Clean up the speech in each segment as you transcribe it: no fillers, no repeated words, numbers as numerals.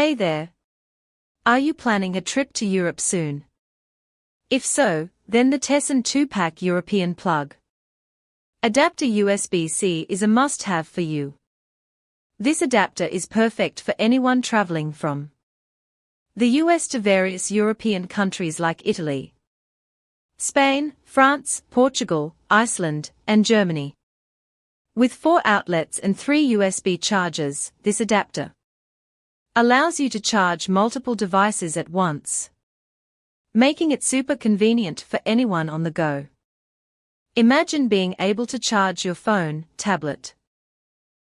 Hey there! Are you planning a trip to Europe soon? If so, then the TESSAN 2-pack EuropeanPlug adapter USB-C is a must-have for you. This adapter is perfect for anyone traveling from the US to various European countries like Italy, Spain, France, Portugal, Iceland, and Germany. With 4 outlets and 3 USB chargers, this adapter allows you to charge multiple devices at once, making it super convenient for anyone on the go. Imagine being able to charge your phone, tablet,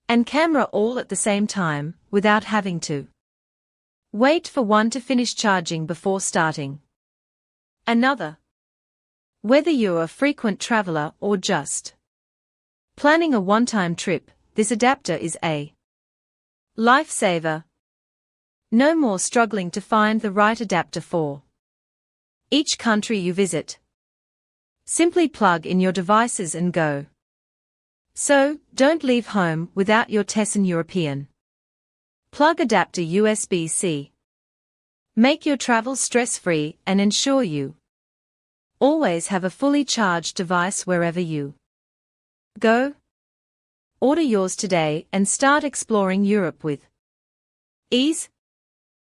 and camera all at the same time, without having to wait for one to finish charging before starting another. Whether you're a frequent traveler or just planning a one-time trip, this adapter is a lifesaver. No more struggling to find the right adapter for each country you visit. Simply plug in your devices and go. So, don't leave home without your TESSAN European Plug adapter USB-C. Make your travel stress-free and ensure you always have a fully charged device wherever you go. Order yours today and start exploring Europe with ease.